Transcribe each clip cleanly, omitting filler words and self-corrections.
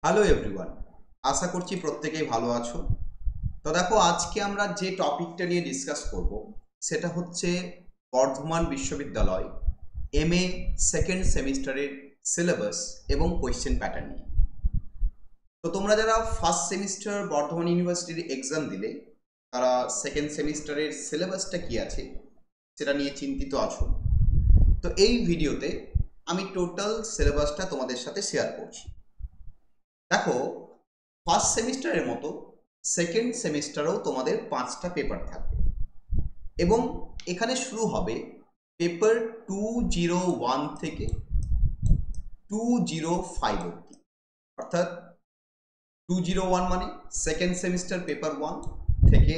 Hello everyone, আশা করছি প্রত্যেকেই ভালো আছো। তো দেখো, আজকে আমরা যে টপিকটা নিয়ে ডিসকাস করব সেটা হচ্ছে বর্ধমান বিশ্ববিদ্যালয় এমএ সেকেন্ড সেমিস্টারের সিলেবাস এবং কোয়েশ্চেন প্যাটার্ন নিয়ে। তো তোমরা যারা ফার্স্ট সেমিস্টার বর্ধমান ইউনিভার্সিটির এক্সাম দিলে তারা সেকেন্ড সেমিস্টারের সিলেবাসটা কি আছে সেটা নিয়ে চিন্তিত আছো। তো এই ভিডিওতে আমি টোটাল সিলেবাসটা তোমাদের সাথে শেয়ার করছি। দেখো, ফার্স্ট সেমিস্টারের মতো সেকেন্ড সেমিস্টারেও তোমাদের 5টা পেপার থাকবে এবং এখানে শুরু হবে পেপার 201 থেকে 205 অবধি। অর্থাৎ 201 মানে সেকেন্ড সেমিস্টার পেপার 1 থেকে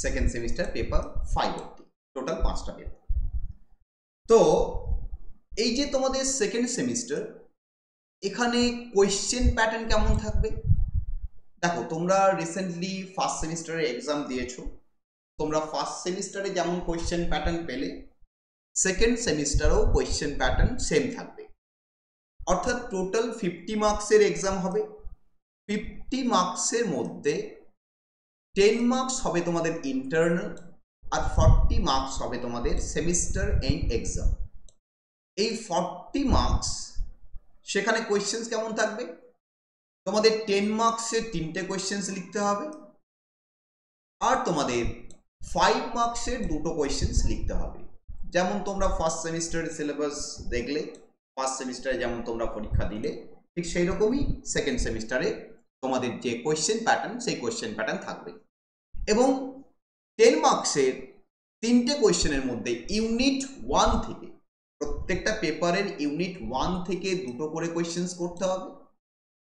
সেকেন্ড সেমিস্টার পেপার 5 অবধি, টোটাল 5টা পেপার। তো এই যে তোমাদের সেকেন্ড সেমিস্টার, এখানে কোয়েশ্চেন প্যাটার্ন কেমন থাকবে? দেখো, তোমরা রিসেন্টলি ফার্স্ট সেমিস্টারে এক্সাম দিয়েছো। তোমরা ফার্স্ট সেমিস্টারে যেমন কোয়েশ্চেন প্যাটার্ন পেলে, সেকেন্ড সেমিস্টারেও কোয়েশ্চেন প্যাটার্ন সেম থাকবে। অর্থাৎ টোটাল 50 মার্কসের এক্সাম হবে। 50 মার্কসের মধ্যে 10 মার্কস হবে তোমাদের ইন্টারনাল, আর 40 মার্কস হবে তোমাদের সেমিস্টার এন্ড এক্সাম। এই 40 মার্কস, সেখানে কোয়েশ্চেন্স কেমন থাকবে? তোমাদের 10 মার্কসের 3টে কোয়েশ্চেন্স লিখতে হবে, আর তোমাদের 5 মার্কসের 2টো কোয়েশ্চেন্স লিখতে হবে। যেমন তোমরা ফার্স্ট সেমিস্টারের সিলেবাস দেখলে, ফার্স্ট সেমিস্টারে যেমন তোমরা পরীক্ষা দিলে, ঠিক সেই রকমই সেকেন্ড সেমিস্টারে তোমাদের যে কোয়েশ্চেন প্যাটার্ন, সেই কোয়েশ্চেন প্যাটার্ন থাকবে। এবং 10 মার্কসের 3টে কোয়েশ্চেনের মধ্যে ইউনিট 1 থেকে, প্রত্যেকটা পেপারের ইউনিট 1 থেকে 2টো করে কোয়েশ্চেন্স করতে হবে,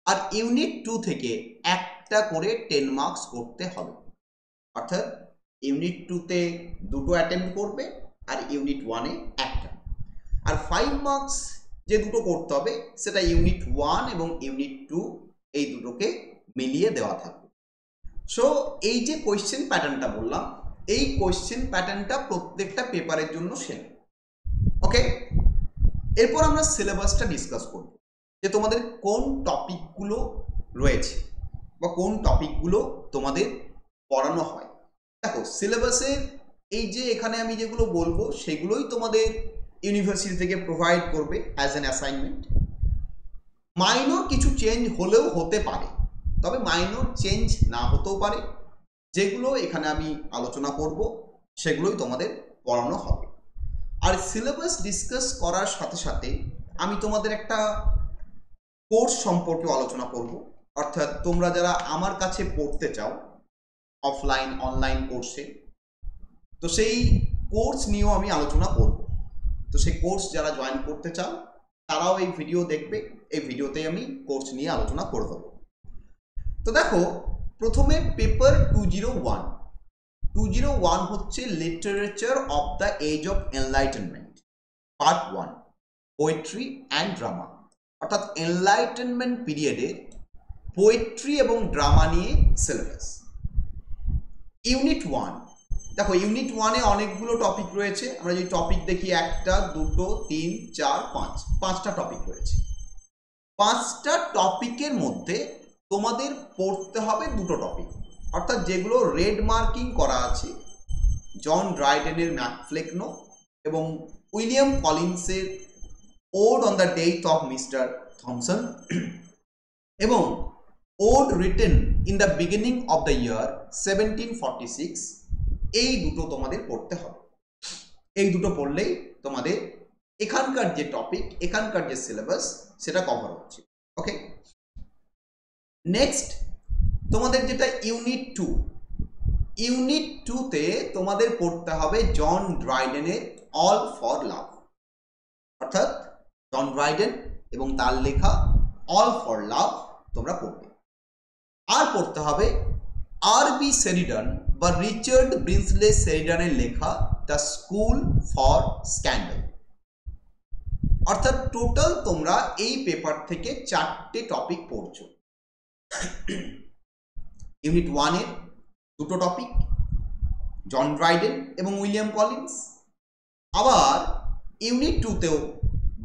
আর ইউনিট 2 থেকে একটা করে 10 মার্কস করতে হবে। অর্থাৎ ইউনিট 2তে 2টো অ্যাটেম্প করবে, আর ইউনিট 1-এ একটা। আর 5 মার্কস যে 2টো করতে হবে, সেটা ইউনিট 1 এবং ইউনিট 2 এই দুটোকে মিলিয়ে দেওয়া থাকবে। সো এই যে কোয়েশ্চেন প্যাটার্নটা বললাম, এই কোয়েশ্চেন প্যাটার্নটা প্রত্যেকটা পেপারের জন্য সেম। ওকে, এরপর আমরা সিলেবাসটা ডিসকাস করব, যে তোমাদের কোন টপিকগুলো রয়েছে বা কোন টপিকগুলো তোমাদের পড়ানো হয়। দেখো, সিলেবাসের এই যে এখানে আমি যেগুলো বলবো সেগুলোই তোমাদের ইউনিভার্সিটি থেকে প্রোভাইড করবে অ্যাজ অ্যান অ্যাসাইনমেন্ট। মাইনর কিছু চেঞ্জ হলেও হতে পারে, তবে মাইনর চেঞ্জ না হতেও পারে। যেগুলো এখানে আমি আলোচনা করব সেগুলোই তোমাদের পড়ানো হবে। আর সিলেবাস ডিসকাস করার সাথে সাথে আমি তোমাদের একটা কোর্স সম্পর্কে আলোচনা করব। অর্থাৎ তোমরা যারা আমার কাছে পড়তে চাও অফলাইন অনলাইন কোর্সে, তো সেই কোর্স নিয়েও আমি আলোচনা করব। তো সেই কোর্স যারা জয়েন করতে চাও তারাও এই ভিডিও দেখবে। এই ভিডিওতেই আমি কোর্স নিয়ে আলোচনা করে দেবো। তো দেখো, প্রথমে পেপার 201 হচ্ছে literature of the age of enlightenment part 1, poetry and drama. অর্থাৎ এনলাইটেনমেন্ট পিরিয়ডের পোয়েট্রি এবং ড্রামা নিয়ে সিলেবাস। ইউনিট 1, দেখো ইউনিট 1-এ অনেকগুলো টপিক রয়েছে। আমরা যদি টপিক দেখি, 1টা 2টো 3 4 5, 5টা টপিক রয়েছে। 5টা টপিকের মধ্যে তোমাদের পড়তে হবে 2টো টপিক, অর্থাৎ যেগুলো রেড মার্কিং করা আছে, জন ড্রাইডেনের ম্যাকফ্লেকনো এবং উইলিয়াম কলিন্সের ode on the death of Mister Thomson এবং ode written in the beginning of the year 1746। এই দুটো তোমাদের পড়তে হবে। এই দুটো পড়লেই তোমাদের এখানকার যে টপিক, এখানকার যে সিলেবাস, সেটা কভার হচ্ছে। ওকে, নেক্সট তোমাদের যেটা ইউনিট 2, ইউনিট 2-তে তোমাদের পড়তে হবে জন ড্রাইডেনের অল ফর লাভ। অর্থাৎ জন ড্রাইডেন এবং তার লেখা অল ফর লাভ তোমরা পড়বে। আর পড়তে হবে আর.বি. শেরিডান বা রিচার্ড ব্রিন্সলে শেরিডানের লেখা দ্য স্কুল ফর স্ক্যান্ডাল। অর্থাৎ টোটাল তোমরা এই পেপার থেকে 4টে টপিক পড়ছো। ইউনিট 1-এর 2টো টপিক, জন ড্রাইডেন এবং উইলিয়াম কলিন্স। আবার ইউনিট 2-তেও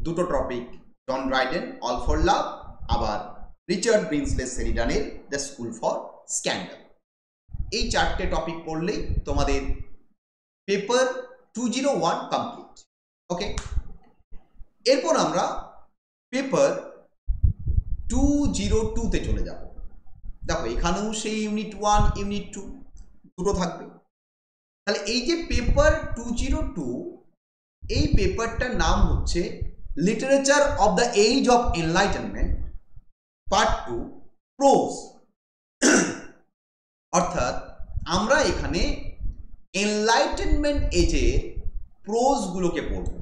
2টো topic, John Dryden all for love, আবার রিচার্ড ব্রিন্সলে সেরিডানের দ্য স্কুল ফর স্ক্যান্ডাল। এই 4টে টপিক পড়লেই তোমাদের পেপার 201 কমপ্লিট। ওকে, এরপর আমরা পেপার 202 চলে যাব। দেখো এখানেও সেই ইউনিট 1 ইউনিট 2 দুটো থাকবে। তাহলে এই যে পেপার 202, এই পেপারটার নাম হচ্ছে literature of the age of enlightenment part 2 prose. অর্থাৎ আমরা এখানে এনলাইটেনমেন্ট এজের প্রোজগুলোকে পড়ব।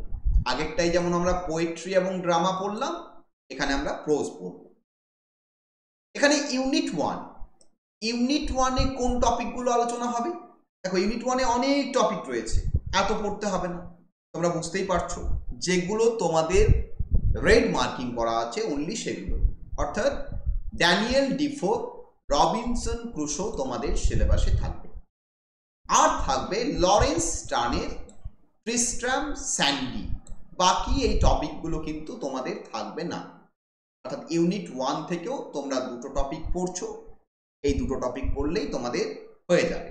আগেরটাই যেমন আমরা পোয়েট্রি এবং ড্রামা পড়লাম, এখানে আমরা প্রোজ পড়ব। এখানে ইউনিট 1 কোন টপিকগুলো আলোচনা হবে? দেখো ইউনিট 1 অনেক টপিক রয়েছে, এত পড়তে হবে না, তোমরা বুঝতেই পারছো। যেগুলো তোমাদের রেড মার্কিং করা আছে অনলি সেগুলো, অর্থাৎ ড্যানিয়েল ডিফো, রবিনসন ক্রুশো তোমাদের সিলেবাসে থাকবে। আর থাকবে লরেন্স স্টার্নের ট্রিস্ট্রাম স্যান্ডি। বাকি এই টপিকগুলো কিন্তু তোমাদের থাকবে না। অর্থাৎ ইউনিট 1 থেকেও তোমরা দুটো টপিক পড়ছো, এই দুটো টপিক পড়লেই তোমাদের হয়ে যাবে।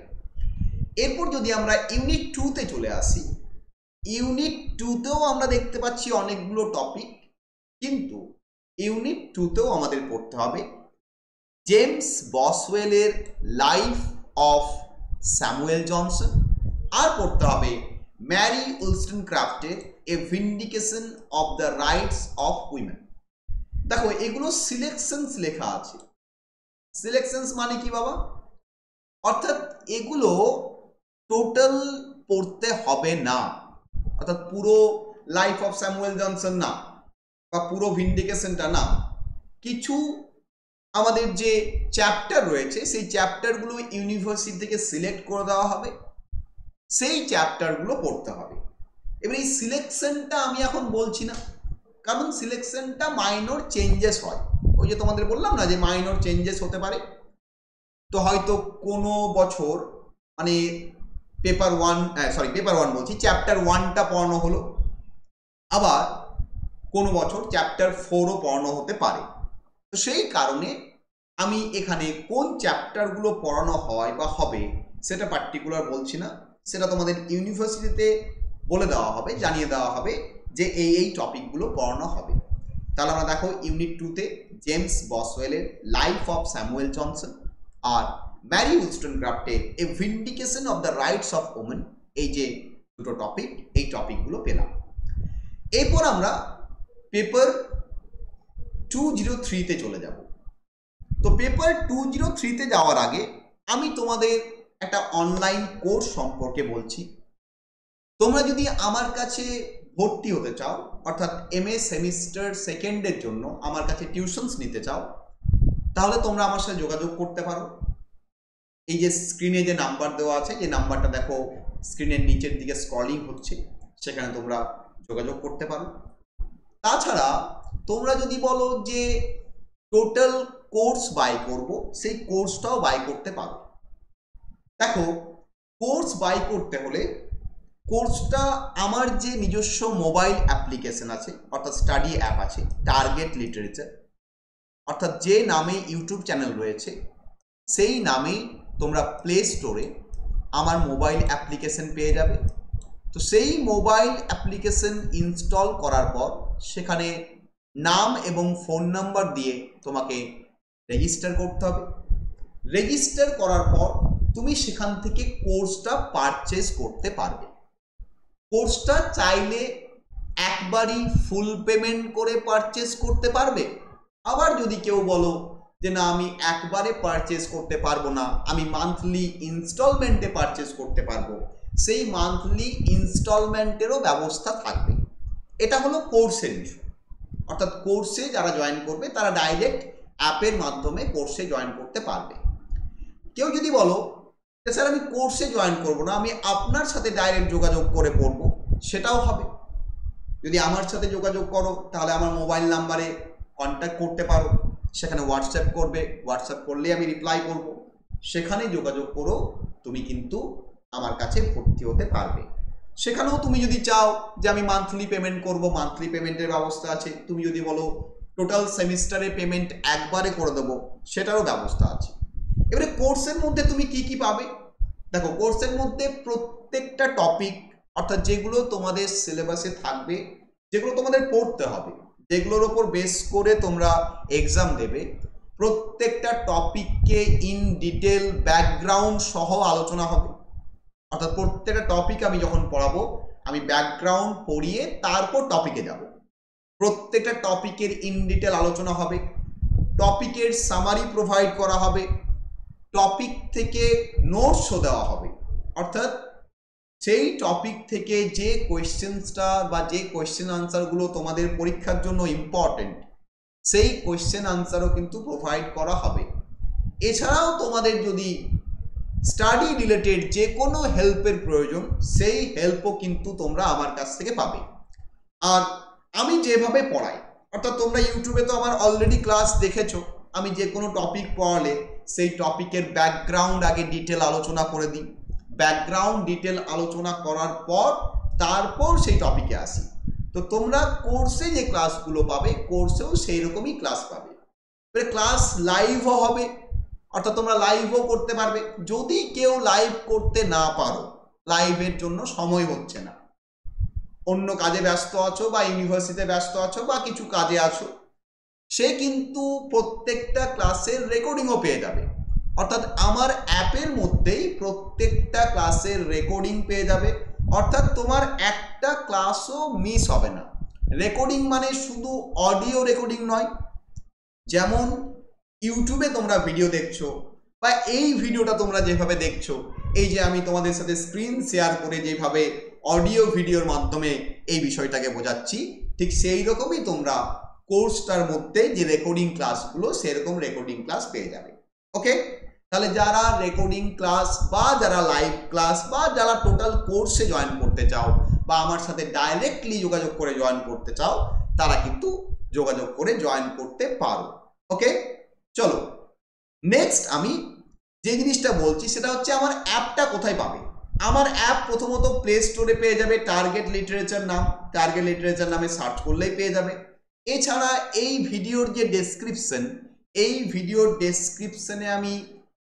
এরপর যদি আমরা ইউনিট 2 চলে আসি, ইউনিট 2তেও আমরা দেখতে পাচ্ছি অনেকগুলো টপিক, কিন্তু ইউনিট 2তেও আমাদের পড়তে হবে জেমস বসওয়েলের লাইফ অফ স্যামুয়েল জনসন, আর পড়তে হবে ম্যারি উলস্টনক্রাফটের a vindication of the rights of women. দেখো এগুলো সিলেকশনস লেখা আছে। সিলেকশনস মানে কি বাবা? অর্থাৎ এগুলো টোটাল পড়তে হবে না, অর্থাৎ পুরো লাইফ অফ স্যামুয়েল জনসন না, বা পুরো ভিন্ডিকেশনটা না। কিছু আমাদের যে চ্যাপ্টার রয়েছে সেই চ্যাপ্টারগুলো ইউনিভার্সিটি থেকে সিলেক্ট করে দেওয়া হবে, সেই চ্যাপ্টারগুলো পড়তে হবে। এবার এই সিলেকশনটা আমি এখন বলছি না, কারণ সিলেকশনটা মাইনর চেঞ্জেস হয়। ওই যে তোমাদের বললাম না যে মাইনর চেঞ্জেস হতে পারে। তো হয়তো কোনো বছর মানে পেপার 1 বলছি, চ্যাপ্টার 1টা পড়ানো হলো, আবার কোনো বছর চ্যাপ্টার 4ও পড়ানো হতে পারে। তো সেই কারণে আমি এখানে কোন চ্যাপ্টারগুলো পড়ানো হয় বা হবে সেটা পার্টিকুলার বলছি না, সেটা তোমাদের ইউনিভার্সিটিতে বলে দেওয়া হবে, জানিয়ে দেওয়া হবে যে এই টপিকগুলো পড়ানো হবে। তাহলে আমরা দেখো ইউনিট 2তে জেমস বসওয়েলের লাইফ অফ স্যামুয়েল জনসন আর ম্যারি উলস্টনক্রাফটের a vindication of the rights of women, এই যে দুটো টপিক, এই টপিকগুলো পেলাম। এরপর আমরা পেপার 203 চলে যাব। তো পেপার 203 যাওয়ার আগে আমি তোমাদের একটা অনলাইন কোর্স সম্পর্কে বলছি। তোমরা যদি আমার কাছে ভর্তি হতে চাও, অর্থাৎ MA সেমিস্টার 2nd জন্য আমার কাছে টিউশনস নিতে চাও, তাহলে তোমরা আমার সাথে যোগাযোগ করতে পারো। এই যে স্ক্রিনে যে নাম্বার দেওয়া আছে, যে নাম্বারটা দেখো স্ক্রিনের নিচের দিকে স্ক্রলিং হচ্ছে, সেখানে তোমরা যোগাযোগ করতে পারো। তাছাড়া তোমরা যদি বলো যে টোটাল কোর্স বাই করব, সেই কোর্সটাও বাই করতে পারো। দেখো কোর্স বাই করতে হলে কোর্সটা আমার যে নিজস্ব মোবাইল অ্যাপ্লিকেশন আছে, অর্থাৎ স্টাডি অ্যাপ আছে টার্গেট লিটারেচার, অর্থাৎ যে নামে ইউটিউব চ্যানেল রয়েছে সেই নামেই তোমরা প্লে স্টোরে আমার মোবাইল অ্যাপ্লিকেশন পেয়ে যাবে। তো সেই মোবাইল অ্যাপ্লিকেশন ইনস্টল করার পর সেখানে নাম এবং ফোন নাম্বার দিয়ে তোমাকে রেজিস্টার করতে হবে। রেজিস্টার করার পর তুমি সেখান থেকে কোর্সটা পারচেজ করতে পারবে। কোর্সটা চাইলে একবারই ফুল পেমেন্ট করে পারচেজ করতে পারবে, আবার যদি কেউ বলো যে না আমি একবারে পারচেজ করতে পারবো না, আমি মান্থলি ইনস্টলমেন্টে পারচেজ করতে পারবো, সেই মান্থলি ইনস্টলমেন্টেরও ব্যবস্থা থাকবে। এটা হলো কোর্সের বিষয়। অর্থাৎ কোর্সে যারা জয়েন করবে তারা ডাইরেক্ট অ্যাপের মাধ্যমে কোর্সে জয়েন করতে পারবে। কেউ যদি বলো স্যার আমি কোর্সে জয়েন করব না, আমি আপনার সাথে ডাইরেক্ট যোগাযোগ করে পড়ব, সেটাও হবে। যদি আমার সাথে যোগাযোগ করো তাহলে আমার মোবাইল নাম্বারে কন্ট্যাক্ট করতে পারো, সেখানে হোয়াটসঅ্যাপ করবে, হোয়াটসঅ্যাপ করলেই আমি রিপ্লাই করব, সেখানে যোগাযোগ করো, তুমি কিন্তু আমার কাছে ভর্তি হতে পারবে। সেখানেও তুমি যদি চাও যে আমি মান্থলি পেমেন্ট করব, মান্থলি পেমেন্টের ব্যবস্থা আছে। তুমি যদি বলো টোটাল সেমিস্টারে পেমেন্ট একবারে করে দেবো, সেটারও ব্যবস্থা আছে। এবারে কোর্সের মধ্যে তুমি কি কি পাবে? দেখো, কোর্সের মধ্যে প্রত্যেকটা টপিক, অর্থাৎ যেগুলো তোমাদের সিলেবাসে থাকবে, যেগুলো তোমাদের পড়তে হবে, যেগুলোর ওপর বেস করে তোমরা এক্সাম দেবে, প্রত্যেকটা টপিককে ইন ডিটেল ব্যাকগ্রাউন্ড সহ আলোচনা হবে। অর্থাৎ প্রত্যেকটা টপিক আমি যখন পড়াবো, আমি ব্যাকগ্রাউন্ড পড়িয়ে তারপর টপিকে যাব। প্রত্যেকটা টপিকের ইন ডিটেল আলোচনা হবে, টপিকের সামারি প্রোভাইড করা হবে, টপিক থেকে নোটসও দেওয়া হবে। অর্থাৎ সেই টপিক থেকে যে কোয়েশ্চেন্সটা বা যে কোয়েশ্চেন আনসারগুলো তোমাদের পরীক্ষার জন্য ইম্পর্টেন্ট, সেই কোয়েশ্চেন আনসারও কিন্তু প্রোভাইড করা হবে। এছাড়াও তোমাদের যদি স্টাডি রিলেটেড যে কোনো হেল্পের প্রয়োজন, সেই হেল্পও কিন্তু তোমরা আমার কাছ থেকে পাবে। আর আমি যেভাবে পড়াই, অর্থাৎ তোমরা ইউটিউবে তো আমার অলরেডি ক্লাস দেখেছো, আমি যে কোনো টপিক পড়ালে সেই টপিকের ব্যাকগ্রাউন্ড আগে ডিটেল আলোচনা করে দিই, ব্যাকগ্রাউন্ড ডিটেল আলোচনা করার পর তারপর সেই টপিকে আসি। তো তোমরা কোর্সে যে ক্লাসগুলো পাবে, কোর্সেও সেই রকমই ক্লাস পাবে। ক্লাস লাইভও হবে, অর্থাৎ তোমরা লাইভও করতে পারবে। যদি কেউ লাইভ করতে না পারো, লাইভের জন্য সময় হচ্ছে না, অন্য কাজে ব্যস্ত আছো বা ইউনিভার্সিটিতে ব্যস্ত আছো বা কিছু কাজে আছো, সে কিন্তু প্রত্যেকটা ক্লাসের রেকর্ডিংও পেয়ে যাবে। অর্থাৎ আমার অ্যাপের মধ্যেই প্রত্যেকটা ক্লাসের রেকর্ডিং পেয়ে যাবে। অর্থাৎ তোমার একটা ক্লাসও মিস হবে না। রেকর্ডিং মানে শুধু অডিও রেকর্ডিং নয়, যেমন ইউটিউবে তোমরা ভিডিও দেখছো বা এই ভিডিওটা তোমরা যেভাবে দেখছো, এই যে আমি তোমাদের সাথে স্ক্রিন শেয়ার করে যেভাবে অডিও ভিডিওর মাধ্যমে এই বিষয়টাকে বোঝাচ্ছি, ঠিক সেই রকমই তোমরা কোর্সটার মধ্যে যে রেকর্ডিং ক্লাসগুলো, সেরকম রেকর্ডিং ক্লাস পেয়ে যাবে। ওকে, তাহলে যারা রেকর্ডিং ক্লাস বা যারা লাইভ ক্লাস বা যারা টোটাল কোর্সে জয়েন করতে চাও বা আমার সাথে ডাইরেক্টলি যোগাযোগ করে জয়েন করতে চাও, তারা কিন্তু যোগাযোগ করে জয়েন করতে পারো। ওকে, চলো নেক্সট আমি যে জিনিসটা বলছি সেটা হচ্ছে আমার অ্যাপটা কোথায় পাবে। আমার অ্যাপ প্রথমত প্লে স্টোরে পেয়ে যাবে, টার্গেট লিটারেচার নাম, টার্গেট লিটারেচার নামে সার্চ করলেই পেয়ে যাবে। এছাড়া এই ভিডিওর যে ডেসক্রিপশন, এই ভিডিওর ডেসক্রিপশনে আমি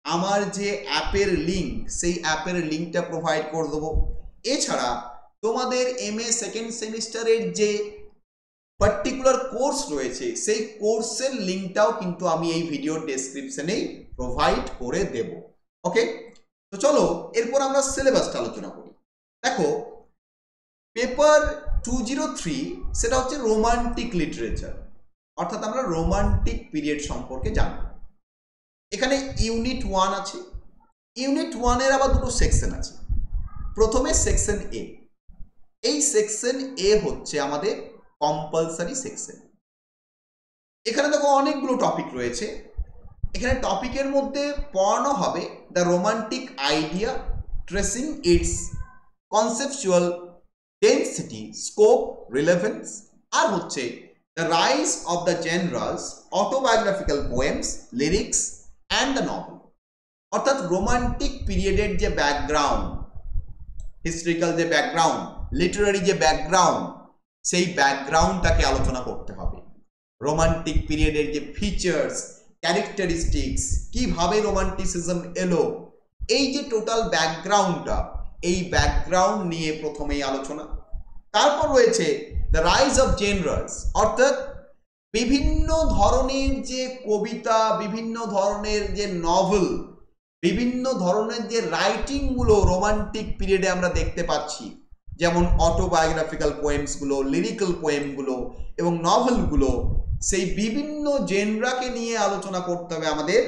আমার যে অ্যাপের লিঙ্ক, সেই অ্যাপের লিঙ্কটা প্রোভাইড করে দেবো। এছাড়া তোমাদের MA সেকেন্ড সেমিস্টারের যে পার্টিকুলার কোর্স রয়েছে, সেই কোর্সের লিঙ্কটাও কিন্তু আমি এই ভিডিওর ডেসক্রিপশনেই প্রোভাইড করে দেব। ওকে, তো চলো এরপর আমরা সিলেবাসটা আলোচনা করি। দেখো, পেপার 203 সেটা হচ্ছে রোমান্টিক লিটারেচার, অর্থাৎ আমরা রোমান্টিক পিরিয়ড সম্পর্কে জানব। এখানে ইউনিট 1 আছে, ইউনিট 1-এর আবার দুটো সেকশন আছে। প্রথমে সেকশন এ, এই সেকশন এ হচ্ছে আমাদের কম্পালসারি সেকশন। এখানে দেখো অনেকগুলো টপিক রয়েছে। এখানে টপিকের মধ্যে পড়ানো হবে the romantic idea, tracing its conceptual density, scope, relevance, আর হচ্ছে the rise of the genres, autobiographical poems, lyrics and the novel. অর্থাৎ রোমান্টিক পিরিয়ডের যে ব্যাকগ্রাউন্ড, হিস্ট্রিক্যাল যে ব্যাকগ্রাউন্ড, লিটারারি যে ব্যাকগ্রাউন্ড, সেই ব্যাকগ্রাউন্ডটাকে আলোচনা করতে হবে। রোমান্টিক পিরিয়ডের যে ফিচার্স, ক্যারেক্টারিস্টিক্স, কিভাবে রোমান্টিসিজম এলো, এই যে টোটাল ব্যাকগ্রাউন্ডটা, এই ব্যাকগ্রাউন্ড নিয়ে প্রথমেই আলোচনা। তারপর রয়েছে দ্য রাইজ অফ জেনরাস, অর্থাৎ বিভিন্ন ধরনের যে কবিতা, বিভিন্ন ধরনের যে নভেল, বিভিন্ন ধরনের যে রাইটিংগুলো রোমান্টিক পিরিয়ডে আমরা দেখতে পাচ্ছি, যেমন অটোবায়োগ্রাফিক্যাল পোয়েমসগুলো, লিরিক্যাল পোয়েমগুলো এবং নভেলগুলো, সেই বিভিন্ন জেনরাকে নিয়ে আলোচনা করতে হবে আমাদের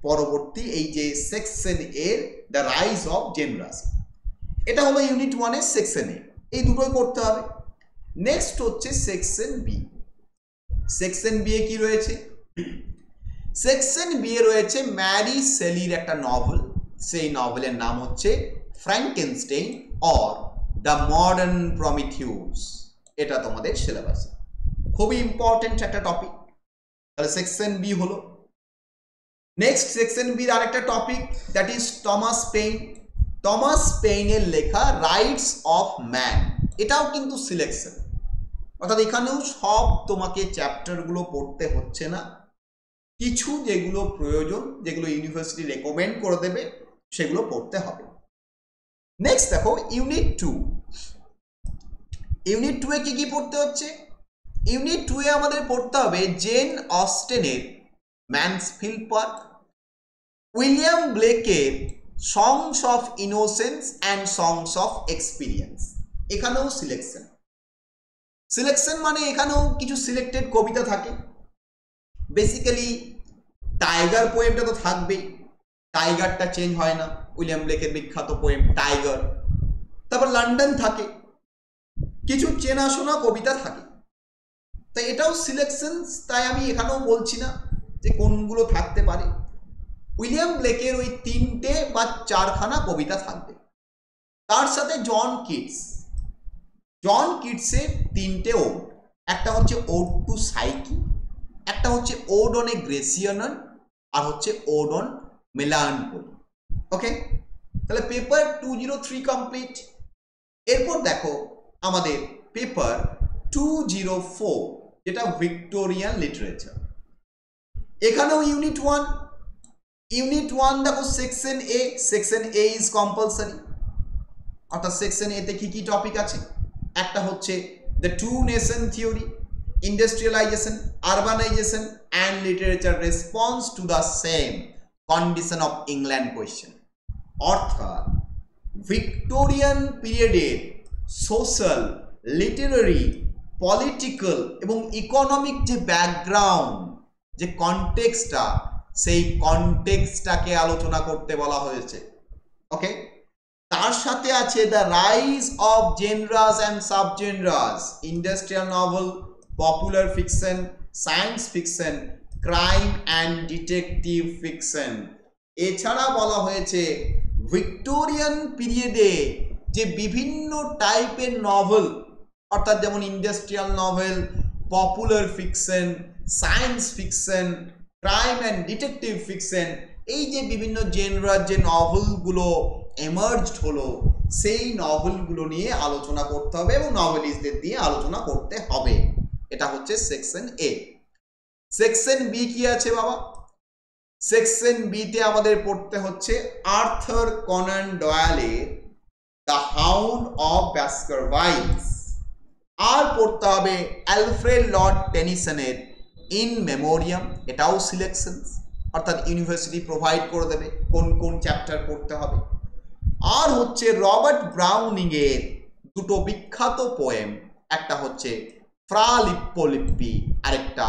পরবর্তী এই যে সেকশন এর দ্য রাইজ অফ জেনরাস। এটা হলো ইউনিট 1-এর সেকশন এ, এই দুটোই করতে হবে। নেক্সট হচ্ছে section B. Section B A কি রয়েছে? সেকশন বি এ রয়েছে ম্যারি শেলির একটা নভেল, সেই নভেলের নাম হচ্ছে Frankenstein or the modern Prometheus. এটা তোমাদের সিলেবাসে খুবই ইম্পর্টেন্ট একটা টপিক। তাহলে সেকশন বি হলো। নেক্সট সেকশন বির আরেকটা topic, that is Thomas Paine. Thomas পেইনের লেখা রাইটস অফ ম্যান, এটাও কিন্তু সিলেকশন। অর্থাৎ এখানেও সব তোমাকে চ্যাপ্টারগুলো পড়তে হচ্ছে না, কিছু যেগুলো প্রয়োজন, যেগুলো ইউনিভার্সিটি রেকমেন্ড করে দেবে সেগুলো পড়তে হবে। নেক্সট দেখো ইউনিট 2। ইউনিট 2 এ কি কি পড়তে হচ্ছে? ইউনিট 2 এ আমাদের পড়তে হবে জেন অস্টেনের ম্যানসফিল্ড পার্ক, উইলিয়াম ব্লেকের songs of innocence and songs of experience. এখানেও সিলেকশন মানে এখানেও কিছু সিলেক্টেড কবিতা থাকে। বেসিক্যালি টাইগার পোয়েমটা তো থাকবেই, টাইগারটা চেঞ্জ হয় না, উইলিয়াম ব্লেকের বিখ্যাত পোয়েম টাইগার। তারপর লন্ডন থাকে, কিছু চেনাশোনা কবিতা থাকে, তাই এটাও সিলেকশন। তাই আমি এখানেও বলছি না যে কোনগুলো থাকতে পারে। উইলিয়াম ব্লেকের ওই 3টে বা 4খানা কবিতা থাকবে। তার সাথে জন কিটসের 3টে ওড, একটা হচ্ছে ওড টু সাইকি, একটা হচ্ছে ওড অন এ গ্রেসিয়ানন, আর হচ্ছে ওড অন মেলানকোলি। ওকে, তাহলে পেপার 203 কমপ্লিট। এরপর দেখো আমাদের পেপার 204, যেটা ভিক্টোরিয়ান লিটারেচার। এখানেও ইউনিট 1 দেখো section A. Section A is compulsory, অর্থাৎ সেকশন এতে কি কি টপিক আছে? একটা হচ্ছে the two nation theory, industrialisation, urbanisation and literature response to the same condition of England question. অর্থাৎ ভিক্টোরিয়ান পিরিয়ডের সোশ্যাল, লিটারারি, পলিটিক্যাল এবং ইকোনমিক যে ব্যাকগ্রাউন্ড, যে কনটেক্সটটা, সেই কনটেক্সটটাকে আলোচনা করতে বলা হয়েছে। ওকে, তার সাথে আছে the rise of genres and subgenres, industrial novel, popular fiction, science fiction, crime and detective fiction. এছাড়া বলা হয়েছে ভিক্টোরিয়ান পিরিয়ডে যে বিভিন্ন টাইপের নভেল, অর্থাৎ যেমন industrial novel, popular fiction, science fiction, crime and detective fiction, এই যে বিভিন্ন জেনরার যে নভেলগুলো এমার্জড হলো, সেই নভেলগুলো নিয়ে আলোচনা করতে হবে এবং নভেলিস্টদের দিয়ে আলোচনা করতে হবে। এটা হচ্ছে সেকশন এ। সেকশন বি কি আছে বাবা? সেকশন বিতে আমাদের পড়তে হচ্ছে আর্থার কনান ডয়েলের দ্য হাউন্ড অফ ব্যাস্কারভাইলস, আর পড়তে হবে অ্যালফ্রেড লর্ড টেনিসনের ইন মেমোরিয়াম। এটাও সিলেকশন, অর্থাৎ ইউনিভার্সিটি প্রোভাইড করে দেবে কোন কোন চ্যাপ্টার পড়তে হবে। আর হচ্ছে রবার্ট ব্রাউনিং এর দুটো বিখ্যাত পোয়েম, একটা হচ্ছে ফ্রা লিপ্পোলিপ্পি, আরেকটা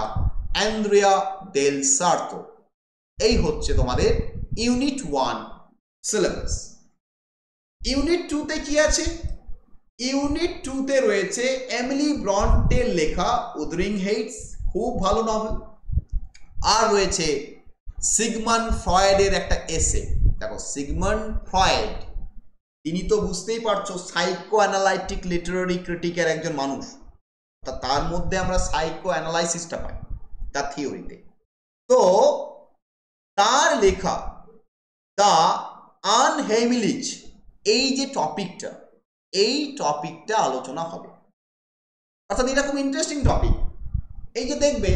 অ্যান্দ্রিয়া দেল সার্তো। এই হচ্ছে তোমাদের ইউনিট 1 সিলেবাস। ইউনিট 2 তে কি আছে? ইউনিট 2 তে রয়েছে এমিলি ব্রন্টের লেখা উদরিং হেইটস, খুব ভালো নভেল। আর রয়েছে সিগমন্ড ফ্রয়েডের একটা এসে। দেখো সিগমন্ড ফ্রয়েড, তিনি তো বুঝতেই পারছো সাইকো অ্যানালাইটিক লিটারারি ক্রিটিকের একজন মানুষ। তার মধ্যে আমরা সাইকো অ্যানালাইসিসটা পাই তার থিওরিতে। তো তার লেখা দ্য আনহেমিলিজ, এই যে টপিকটা, এই টপিকটা আলোচনা হবে। অর্থাৎ এটা খুব ইন্টারেস্টিং টপিক। এই যে দেখবে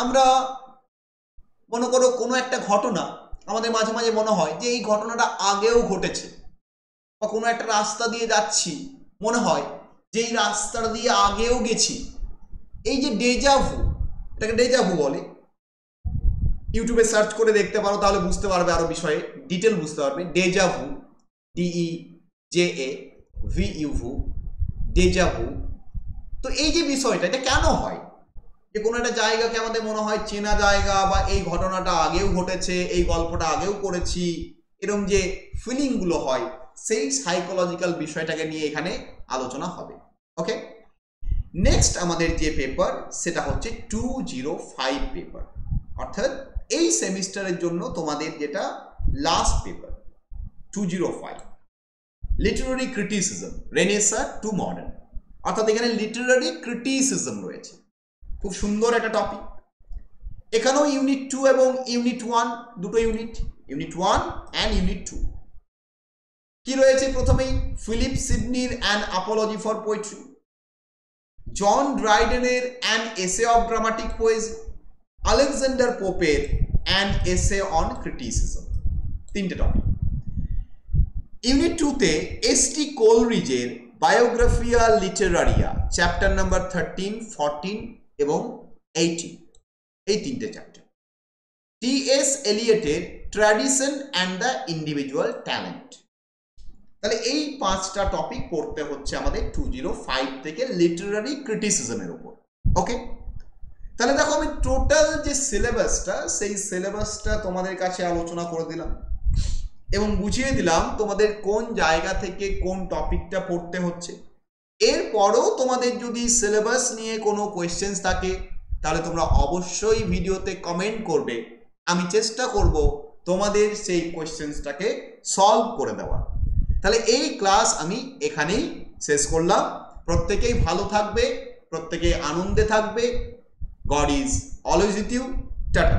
আমরা মনে করো কোনো একটা ঘটনা, আমাদের মাঝে মাঝে মনে হয় যে এই ঘটনাটা আগেও ঘটেছে, বা কোনো একটা রাস্তা দিয়ে যাচ্ছি, মনে হয় যে এই রাস্তাটা দিয়ে আগেও গেছি। এই যে ডেজাভু, এটাকে ডেজাভু বলে। ইউটিউবে সার্চ করে দেখতে পারো, তাহলে বুঝতে পারবে, আরো বিষয়ে ডিটেল বুঝতে পারবে। Déjà vu, DEJAVU, déjà vu. তো এই যে বিষয়টা, এটা কেন হয় যে কোনো একটা জায়গাকে আমাদের মনে হয় চেনা জায়গা, বা এই ঘটনাটা আগেও ঘটেছে, এই গল্পটা আগেও করেছি, এরকম যে ফিলিংগুলো হয়, সেই সাইকোলজিক্যাল বিষয়টাকে নিয়ে এখানে আলোচনা হবে। ওকে, নেক্সট আমাদের যে পেপার সেটা হচ্ছে 205 পেপার, অর্থাৎ এই সেমিস্টারের জন্য তোমাদের যেটা last paper 205, Literary criticism renaissance two modern. অর্থাৎ এখানে লিটারারি ক্রিটিসিজম রয়েছে, খুব সুন্দর একটা টপিক। এখানেও ইউনিট 2 এবং ইউনিট 1 দুটো ইউনিট, ইউনিট 1 অ্যান্ড ইউনিট 2। কি রয়েছে প্রথমেই? ফিলিপ সিডনির an apology for poetry, John ড্রাইডেনের an essay of dramatic poesy, Alexander পোপের অ্যান এসে অন ক্রিটিসিজম, তিনটে টপিক। ইউনিট 2-তে এস.টি. কোলরিজের বায়োগ্রাফিয়া লিটারারিয়া চ্যাপ্টার নাম্বার 13, 14 এবং 18, এই তিনটে চ্যাপ্টার। টি.এস. এলিয়টের tradition and the individual talent. তাহলে এই 5টা টপিক পড়তে হচ্ছে আমাদের 205 থেকে লিটারারি ক্রিটিসিজমের উপর। ওকে, তাহলে দেখো আমি টোটাল যে সিলেবাসটা, সেই সিলেবাসটা তোমাদের কাছে আলোচনা করে দিলাম এবং বুঝিয়ে দিলাম তোমাদের কোন জায়গা থেকে কোন টপিকটা পড়তে হচ্ছে। এরপরও তোমাদের যদি সিলেবাস নিয়ে কোনো কোয়েশ্চেন্স থাকে তাহলে তোমরা অবশ্যই ভিডিওতে কমেন্ট করবে, আমি চেষ্টা করব তোমাদের সেই কোয়েশ্চেন্সটাকে সলভ করে দেওয়া। তাহলে এই ক্লাস আমি এখানেই শেষ করলাম। প্রত্যেকেই ভালো থাকবে, প্রত্যেকেই আনন্দে থাকবে। God is always with you. Tata.